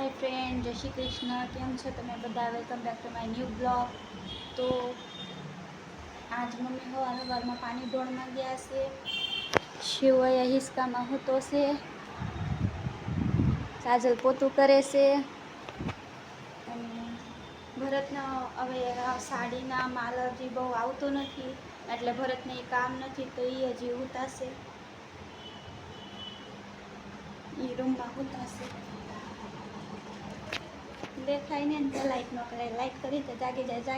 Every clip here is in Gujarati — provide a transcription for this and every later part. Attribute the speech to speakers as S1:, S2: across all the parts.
S1: हाय फ्रेंड, जय श्री कृष्ण। केम छो तमे बधा? Welcome back to my new blog. तो आज मम्मी हवार में पानी ढोळ में गया से, शिव हिसका में होतो से, काजल पोतू करे से, भरतने हवे साड़ीना माल हजी बहु आवतो नथी એટલે ભરતને એ કામ નથી તો એ હજી ઉતારશે, એ રૂમમાં ઉતારશે. દેખાય ને તો લાઈટ ન કરે, લાઈટ કરી તો જાગી જાય,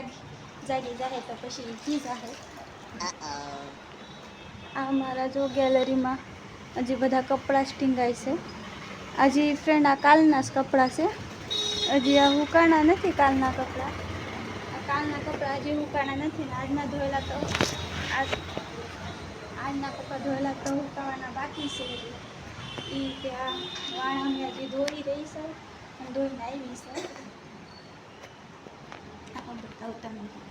S1: જાગી જાય તો પછી ઊઠી જાય. આ અમારા જો ગેલેરીમાં હજી બધા કપડાં સ્ટીંગાય છે. હજી ફ્રેન્ડ આ કાલના જ કપડાં છે, હજી આ હુકાણા નથી. કાલના કપડાં હજી હુકાણા નથી ને આજના ધોયેલા તો આજના કપડાં ધોયેલા તો હુકાવાના બાકી છે. એ ત્યાં વાણની હજી ધોઈ રહી છે અને ધોઈને આવી છે. આ બતાવતા નથી.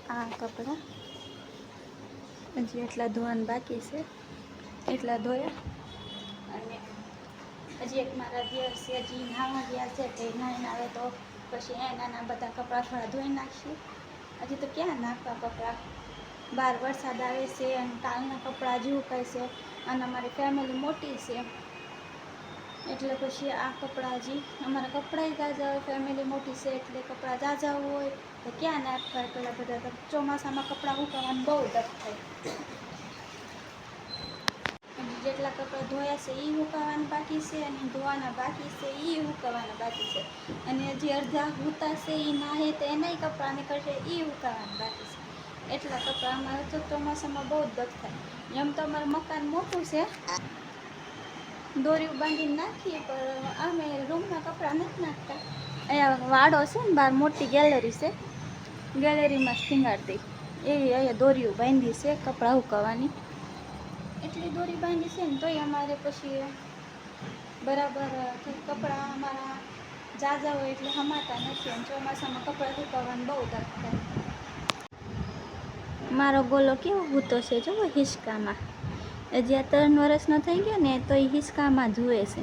S1: આ કપડાં હજી એટલા ધોવાનું બાકી છે, એટલા ધોયા. અને હજી એક મારા દિવસ છે, હજી નાવા ગયા છે તે નાઈને આવે તો પછી એના બધા કપડાં થોડા ધોઈ નાખીએ. હજી તો ક્યાં નાખવા કપડાં, બહાર વરસાદ આવે છે અને કાલના કપડાં હજી ઉકાય છે અને અમારી ફેમિલી મોટી છે એટલે પછી આ કપડાં હજી અમારા કપડાં તાજા હોય, ફેમિલી મોટી છે એટલે કપડાં તાજા હોય તો ક્યાં નાખવા. પેલા બધા તો ચોમાસામાં કપડાં સુકાવવાનું બહુ દખ થાય. જેટલા કપડાં ધોયા છે એ સુકાવવાના બાકી છે અને ધોવાના બાકી છે એ સુકાવવાના બાકી છે. અને હજી અડધા ઉતારશે એ નાહે તો એનાય કપડાં નીકળશે એ સુકાવવાના બાકી છે. એટલા કપડાં અમારે તો ચોમાસામાં બહુ જ દખ થાય. એમ તો અમારું મકાન મોટું છે, દોરીઓ બાંધીને નાખીએ પણ અમે રૂમમાં કપડાં નથી નાખતા. અહીંયા વાડો છે ને, બહાર મોટી ગેલેરી છે, ગેલેરીમાં સ્ટીંગાડતી એવી અહીંયા દોરીઓ બાંધી છે કપડાં સુકાવવાની. એટલી દોરી બાંધી છે ને તોય અમારે પછી બરાબર કપડાં અમારા જાજા હોય એટલે હમાતા નથી અને ચોમાસામાં કપડાં સુકાવવાનું બહુ દખ થાય. મારો ગોલો કેવો હૂતો છે જો હિસકામાં. હજી આ 3 વર્ષનો થઈ ગયો ને તો એ હિસકામાં જુએ છે.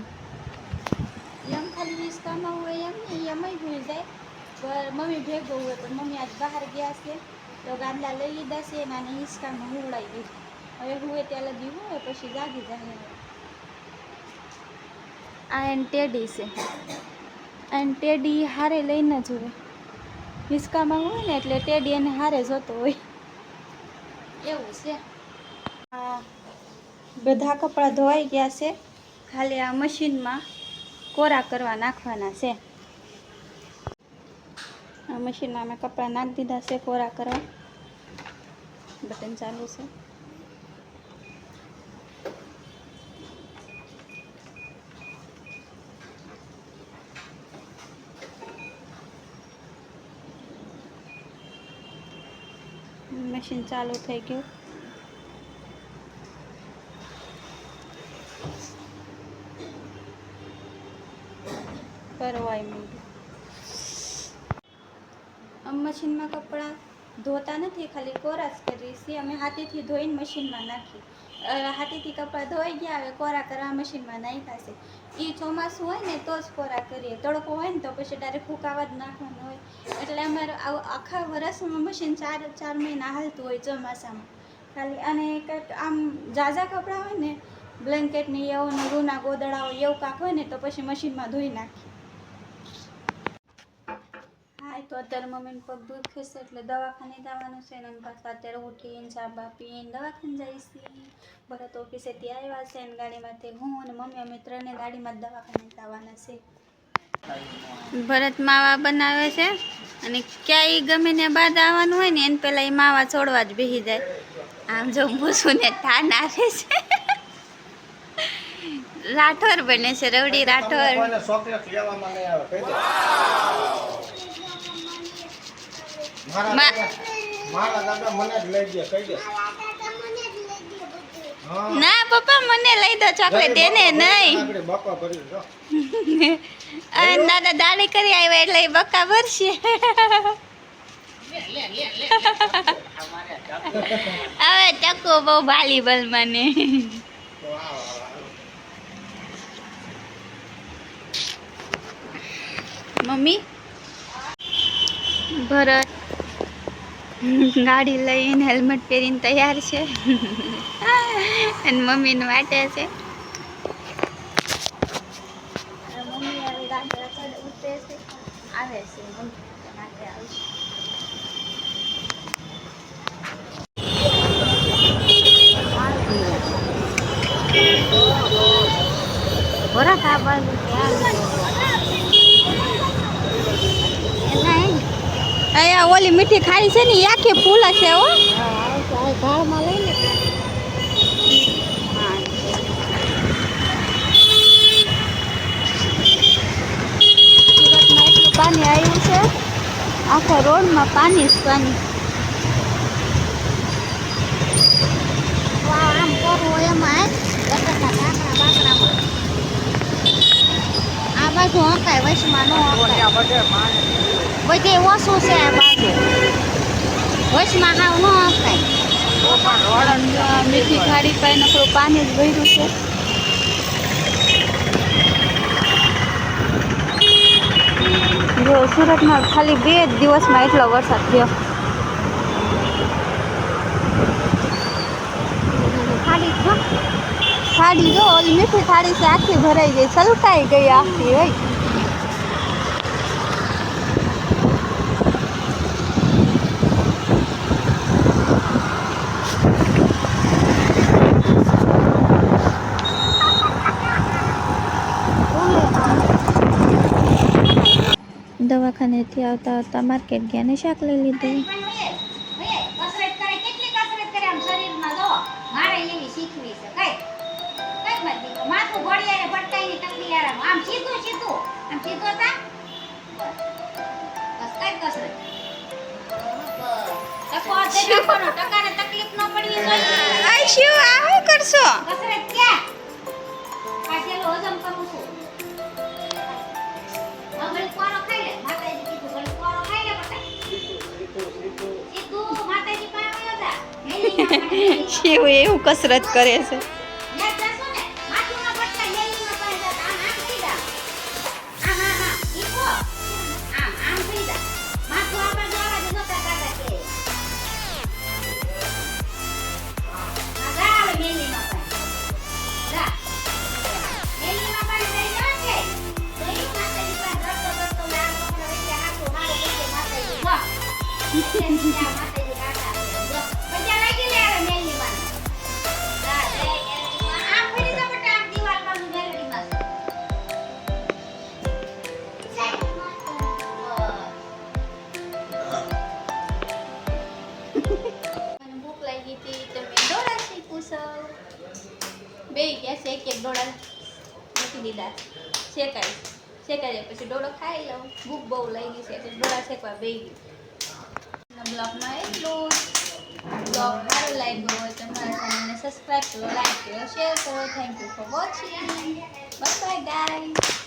S1: એમ ખાલી હિસકામાં હોય એમ નહીં, એમાંય ભૂલી જાય. પણ મમ્મી ભેગો હોય, પણ મમ્મી આજ બહાર ગયા છે તો ગાંદલા લઈ લીધા છે અને આને હિસકામાં હુવડાવી દીધું. હવે હુવે ત્યાં લગી હોય પછી જાગી જાય. આ એન ટેડી છે, એન ટેડી હારે લઈને જ હોય. હિસકામાં હોય ને એટલે ટેડી એને હારે જોતો હોય એવું છે. આ બધા કપડાં ધોવાઈ ગયા છે, ખાલી આ મશીનમાં કોરા કરવા નાખવાના છે. આ મશીનમાં મેં કપડાં નાખી દીધા છે કોરા કરવા. બટન ચાલુ છે. મશીન ચાલુ થઈ ગયું. કરવાય માંડ્યું. મશીનમાં કપડાં ધોતા નથી, ખાલી કોરા જ કરીએ છીએ અમે. હાથેથી ધોઈને મશીનમાં નાખી. હાથેથી કપડાં ધોઈ ગયા, હવે કોરા કરવા મશીનમાં નાખ્યા છે. એ ચોમાસું હોય ને તો જ કોરા કરીએ, તડકો હોય ને તો પછી ડાયરેક્ટ ફૂંકાવા જ નાખવાનું હોય. એટલે અમારે આખા વર્ષમાં મશીન 4 મહિના હાલતું હોય ચોમાસામાં ખાલી. અને કંઈક આમ ઝાઝા કપડાં હોય ને, બ્લેન્કેટની એવું ને રૂના ગોદડા હોય એવું કાંક હોય ને તો પછી મશીનમાં ધોઈ નાખીએ. હા, તો અત્યારે મમ્મીને પગ દુખે છે એટલે દવાખાને જવાનું છે ને પાછા અત્યારે ઉઠીને ચા બા પીને દવાખાને જઈશી. ભરત ઓફિસેથી આવ્યા છે ને ગાડીમાંથી હું અને મમ્મી અમે ત્રણે ગાડીમાં દવાખાને જવાના છે. ભરત માવા બનાવે છે અને ક્યાંય ગમે ને બાદ આવવાનું હોય ને એને પહેલાં એ માવા છોડવા જ બેસી જાય. આમ જો મૂસું ને ઠાન આવે છે. રાઠોર બને છે, રવડી રાઠોર. ના પપ્પા મને લઈ દો ચોકલેટ, એને નહીં. દાદા દાડી કરી આવ્યા એટલે બક્કા ભરશે. હવે ચક્કો બહુ વાલીબલ મને મમ્મી ભરત ગાડી લઈને હેલ્મેટ પહેરીને તૈયાર છે અને મમ્મીને વાટે છે મમ્મી હવે ગાડી ઉતરે છે આવે છે મમ્મી માટે આવશે ભરત આ બાજુ અહીંયા ઓલી મીઠી ખારી છે ને એ આખી ફૂલ હશે હો
S2: ઘરમાં લઈને
S1: સુરતમાં એટલું પાણી આવ્યું છે આખા રોડમાં પાણી જ પાણી
S2: આમ કરવું એમાં લગનના કાંકરા બાકડામાં આ બાજુ હકાય વચમાં ન હકાય બધે ઓછું છે આ બાજુ વચમાં હાવ ન હકાય
S1: મીઠી ખાડી પાસે નકરું પાણી જ ભર્યું છે જો સુરતમાં ખાલી 2 દિવસમાં એટલો વરસાદ થયો થાળી જો ઓલી મીઠી થાળી છે આખી ભરાઈ ગઈ છલકાઈ ગઈ આખી હોય દવાખાનેથી આવતા આવતા માર્કેટ ગયા ને શાક લઈ લીધું
S2: કસરત કરે કેટલી કસરત કરે આમ શરીરમાં જો મારે એવી શીખવી છે કઈ મત દીકરો માથું ઘડિયાળે ભટકાઈને ટકલી આરામ આમ સીધું સીધું આમ સીધો તા બસ કઈ કસરત ટકાને તકલીફ ન પડવી જોઈએ
S1: આઈશુ આ શું કરશો
S2: કસરત ક્યાં આ જેલો હજમ કરું છું ઘડી કોરો ખાઈ લે માતાજી કીધું ઘડી કોરો ખાઈ લે બટા સીધું માતાજી પાસે આવ્યો તા
S1: શિવ એવું કસરત કરે છે
S2: યાદ રાખો ને માથું ના ભટકા લેલીમાં પાસે જા આમ આમ થઈ જા હા ઈકો આમ થઈ જા માથું આપણે જોવા દે જોતા કાકા કે જા લેલીમાં પાસે જા લેલીમાં પાસે જઈ જા કે જોઈ માતાજી પાસે રડતો રડતો લાગ પકડો વચ્ચે હાથું હારું કરી માતાજી વાહ માતાજી કાકા જો પૈસા લાગી લે આવે લેલીમાં
S1: ભૂખ લાગી હતી તો મેં ડોળા શીખું છું બે ગયા છે એક ડોળા મૂકી દીધા શેકાય પછી ડોળો ખાઈ લઉં ભૂખ બહુ લાગી છે એટલે ડોળા શેકવા બે ગઈ બ્લોગમાં એટલું બ્લોગ સારો લાગ્યો હોય તો મારા ચેનલને સબસ્ક્રાઈબ કરો લાઈક કરો શેર કરો thank you for watching bye bye guys